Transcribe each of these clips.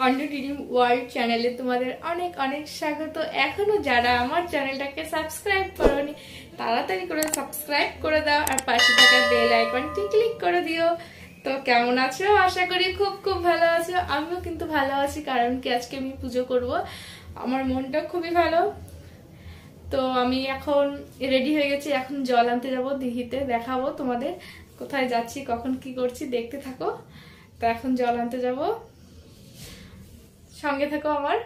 অন্য dream world চ্যানেলে তোমাদের অনেক অনেক স্বাগত। এখনো যারা আমার চ্যানেলটাকে সাবস্ক্রাইব করোনি তাড়াতাড়ি করে সাবস্ক্রাইব করে দাও আর পাশে থাকা বেল আইকনটি ক্লিক করে দিও। তো কেমন আছো? আশা করি খুব খুব ভালো আছো। আমিও কিন্তু ভালো আছি, কারণ কি আজকে আমি পুজো করব, আমার মনটা খুবই ভালো। তো আমি এখন রেডি হয়ে গেছি, এখন জল আনতে যাবো দিঘিতে, দেখাবো তোমাদের কোথায় যাচ্ছি, কখন কি করছি, দেখতে থাকো। তো এখন জল আনতে যাবো, সঙ্গে থাকো আমার।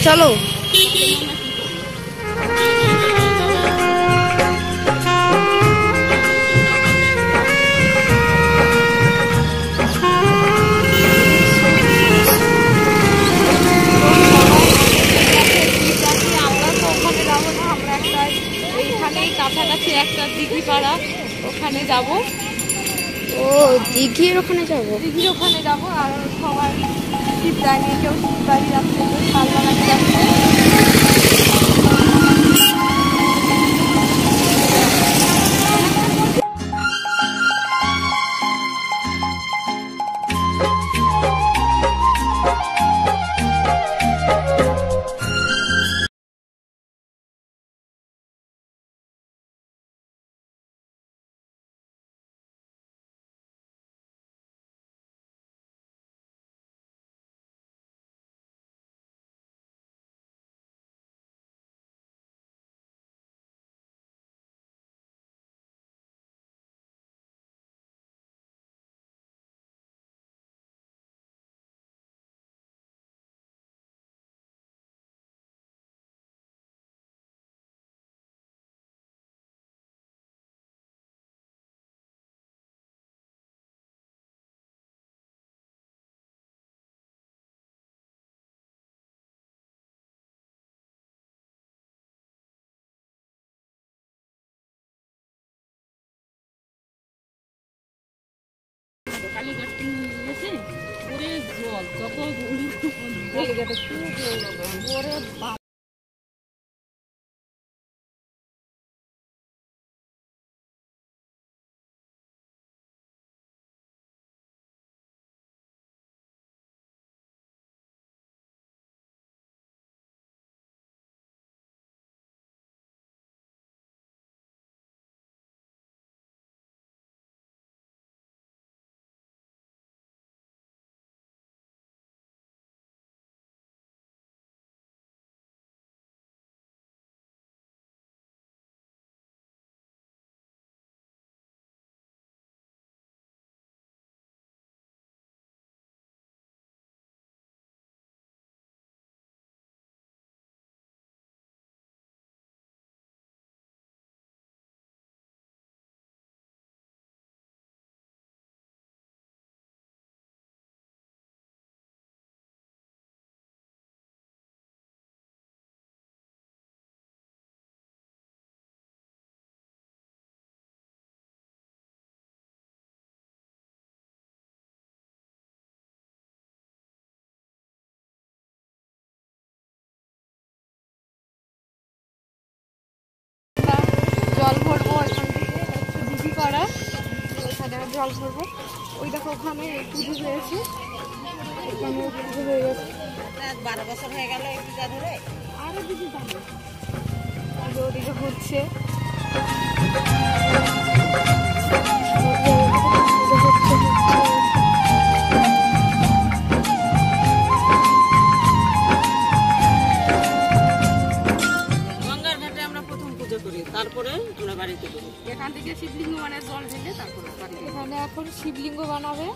চলো কাছাকাছি একটা দিঘি পাড়া, ওখানে যাব। ও দিঘির ওখানে যাব? দিঘির ওখানে যাব। আর সবাই শিবদানি, কেউ শিবদানি যাচ্ছে, কেউ শালবাগানে যাচ্ছে। জল ভরবো এখান থেকে, দিঘি পাড়া, ওখানে জল ভরবো। ওই দেখো ওখানে পুজো হয়েছে, ওখানে পুজো হয়ে গেছে। 12 বছর হয়ে গেল এই পূজা ধরে। আরো দিদি যাবে, ওদিকে ঘুরছে। গঙ্গার ঘাটে আমরা প্রথম পুজো করি, তারপরে আমরা বাড়িতে করি। এখান থেকে শিবলিঙ্গ মানে জল ঢেলে তারপরে এখানে এখন শিবলিঙ্গ বানাবে।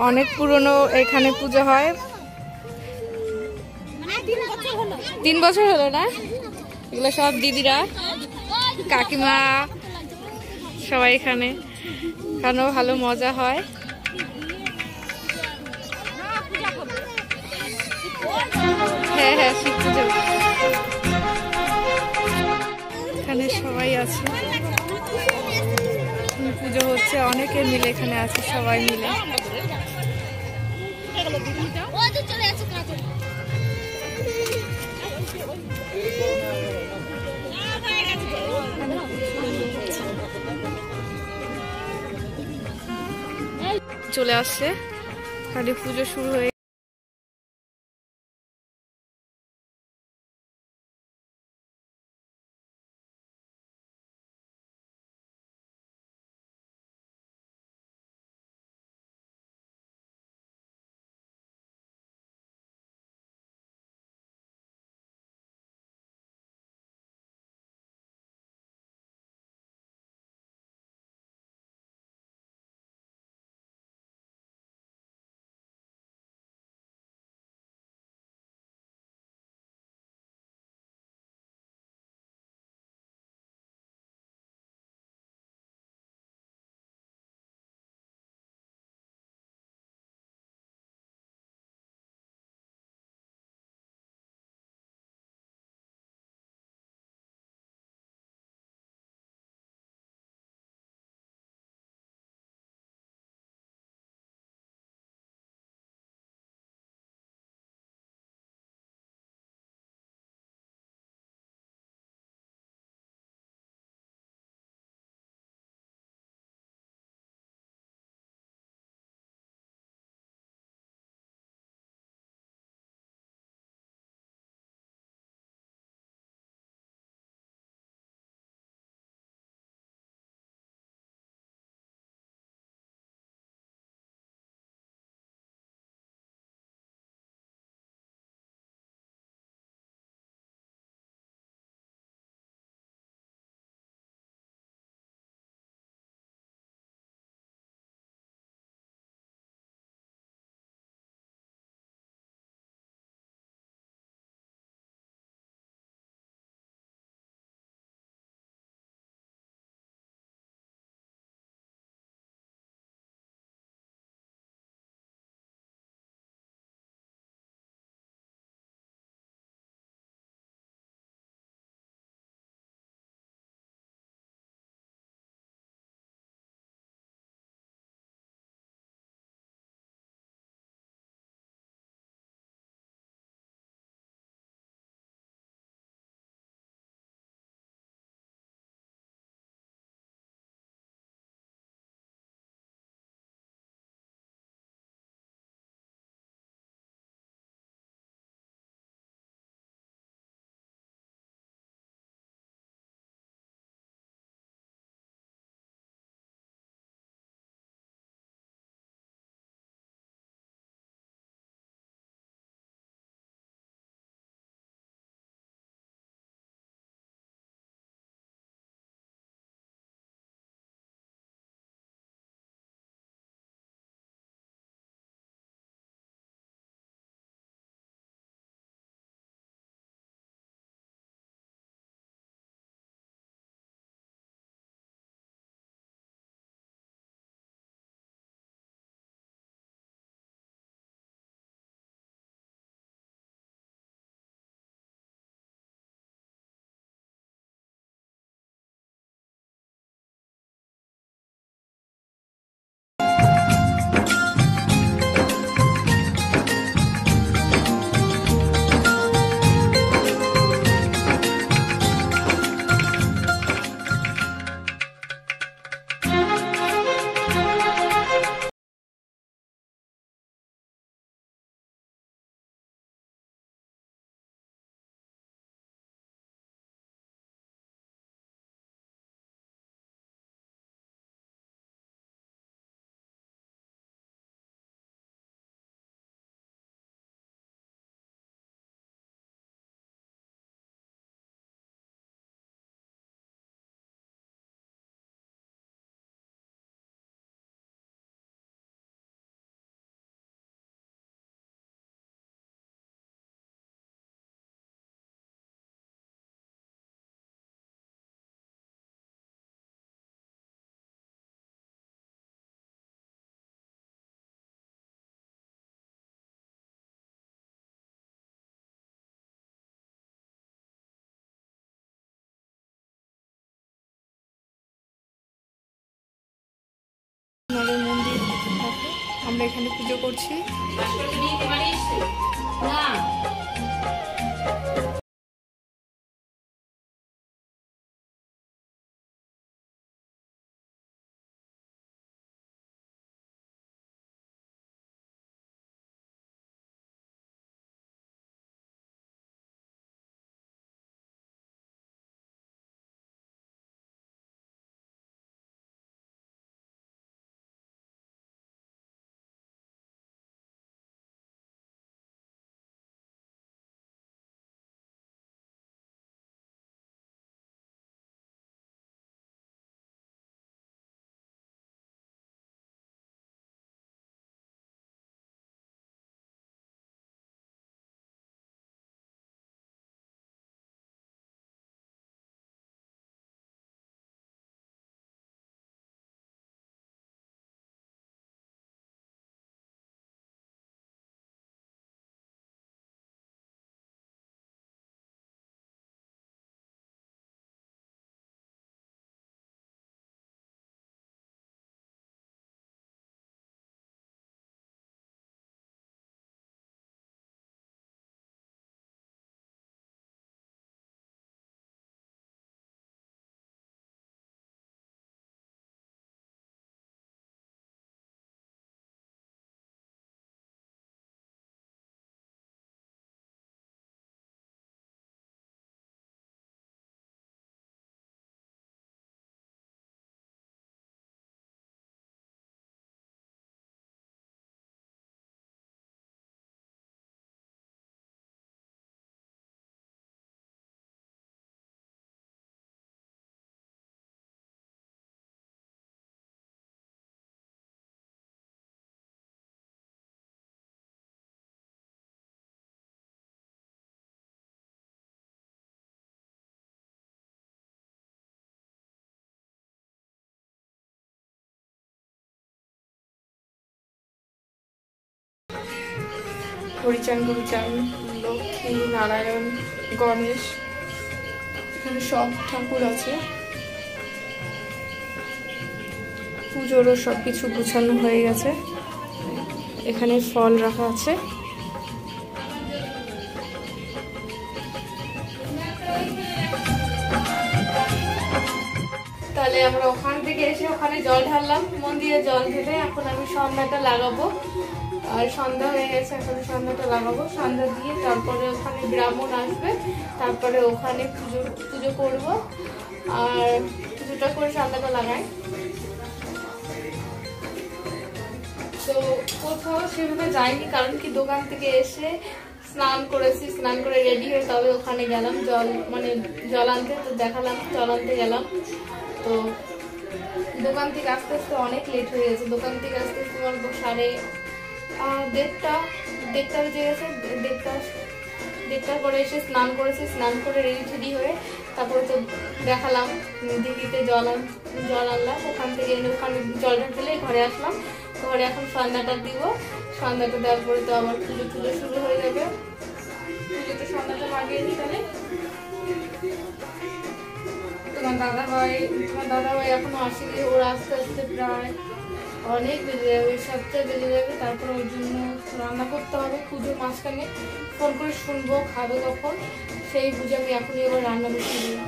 অনেক পুরনো এখানে পুজো হয়। 3 বছর হলো না? এগুলো সব দিদিরা, কাকিমা সবাই এখানে, এখানেও ভালো মজা হয়। হ্যাঁ হ্যাঁ, শিব পুজো এখানে সবাই আছে, পুজো হচ্ছে, অনেকে মিলে এখানে আছে, সবাই মিলে। চলে আসছে, কালী পুজো শুরু হয়ে আমরা এখানে পুজো করছি। হরিচান গুরুচান লক্ষ্মী নারায়ণ গণেশ এখানে সব ঠাকুর আছে। পুজোরও সব কিছু গুছানো হয়ে গেছে। এখানে ফল রাখা আছে। তাহলে আমরা ওখান থেকে এসে ওখানে জল ঢাললাম, মন্দিরে জল ঢেলে এখন আমি সন্ধ্যাটা লাগাবো। আর সন্ধ্যা হয়ে গেছে, এখন সন্ধ্যাটা লাগাবো। সন্ধ্যা দিয়ে তারপরে ওখানে ব্রাহ্মণ আসবে, তারপরে ওখানে পুজো করব। আর পুজোটা করে সন্ধ্যাটা লাগাই। তো কোথাও সেভাবে যাইনি, কারণ কি দোকান থেকে এসে স্নান করেছি, স্নান করে রেডি হয়ে তবে ওখানে গেলাম জল আনতে। তো দেখালাম জল আনতে গেলাম। তো দোকান থেকে আস্তে আস্তে অনেক লেট হয়ে গেছে। দোকান থেকে আস্তে আস্তে আমার 1:30 বেজে গেছে। 1:30 করে এসে স্নান করেছি, স্নান করে রেডি হয়ে তারপরে তো দেখালাম দিদিতে জল আনলাম। ওখান থেকে এনে ওখানে জলটা ঢেলে ঘরে আসলাম। ঘরে এখন সন্ধ্যাটা দিব। সন্ধ্যাটা দেওয়ার পরে তো আমার পুজো শুরু হয়ে যাবে। পুজোতে সন্ধ্যাটা মাগিয়ে দিই। তাহলে তোমার দাদাভাই এখনো আসেনি। ওরা আস্তে আস্তে প্রায় অনেক বেজে যাবে, 7টা বেজে যাবে। তারপরে ওর জন্য রান্না করতে হবে। পুজোর মাঝখানে ফোন করে শুনবো খাবে কখন, সেই বুঝে আমি এখনই আবার রান্না বসিয়ে দিই।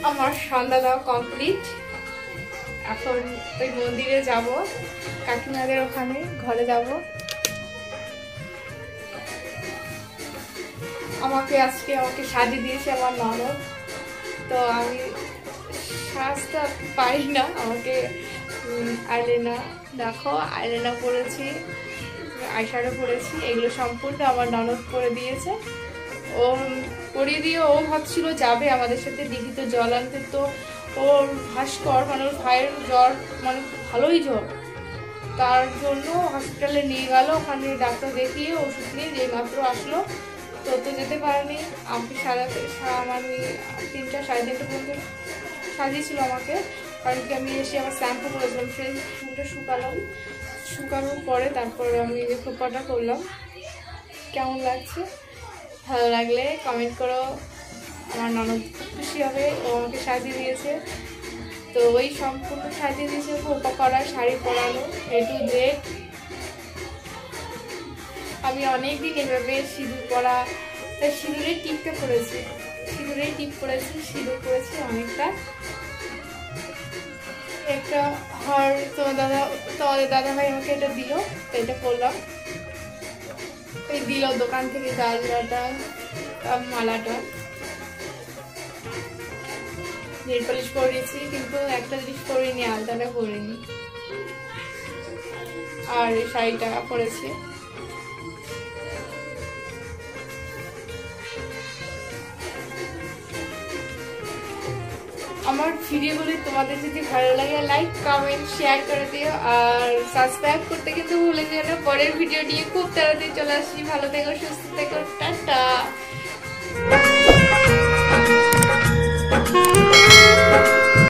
আমার সন্ধ্যা দেওয়া কমপ্লিট। এখন ওই মন্দিরে যাব, কাকিমাদের ওখানে ঘরে যাব। আমাকে সাজিয়ে দিয়েছে আমার ননদ। তো আমি সাজতে পারি না, আমাকে আইলাইনার দেখো, আইলাইনার পরেছি, আইশ্যাডো পরেছি, এগুলো সম্পূর্ণ আমার ননদ করে দিয়েছে। ও করিয়ে দিয়ে ও ভাবছিল যাবে আমাদের সাথে দিঘিতে জল আনতে। তো ও ওর ভাস্কর মানে ওর ভাইয়ের জ্বর মানে ভালোই জ্বর, তার জন্য হসপিটালে নিয়ে গেল। ওখানে ডাক্তার দেখিয়ে ওষুধ নিয়ে যেই মাত্র আসলো, তো যেতে পারেনি। আমাকে মানে 3টা 3:30 পর্যন্ত সাজিয়েছিল আমাকে, কারণ কি আমি এসে আবার শ্যাম্পু করেছিলাম, সেই চুলটা শুকানোর পরে তারপরে আমি খোপাটা করলাম। কেমন লাগছে ভালো লাগলে কমেন্ট করো, আমার ননদ খুশি হবে, ও আমাকে সাজিয়ে দিয়েছে। তো ওই সম্পূর্ণ সাজিয়ে দিয়েছে, খোপা করা, শাড়ি পরানো, A to Z। আমি অনেকদিন এভাবে সিঁদুর পরা, সিঁদুরের টিপটা করেছি, সিঁদুর করেছি অনেকটা। একটা হার তোমাদের দাদা ভাই আমাকে এটা দিল, তো এটা করলাম। এই দিল দোকান থেকে গাজরাটা, মালাটা। নেল পালিশ করেছি, কিন্তু একটা জিনিস করিনি, আলতাটা করিনি। আর এই শাড়িটা পরেছি। আমার ভিডিওগুলি তোমাদের যদি ভালো লাগে লাইক কমেন্ট শেয়ার করে দিও, আর সাবস্ক্রাইব করতে কিন্তু ভুলে যেও না। পরের ভিডিও নিয়ে খুব তাড়াতাড়ি চলে আসছি। ভালো থেকো, সুস্থ থেকো, টাটা।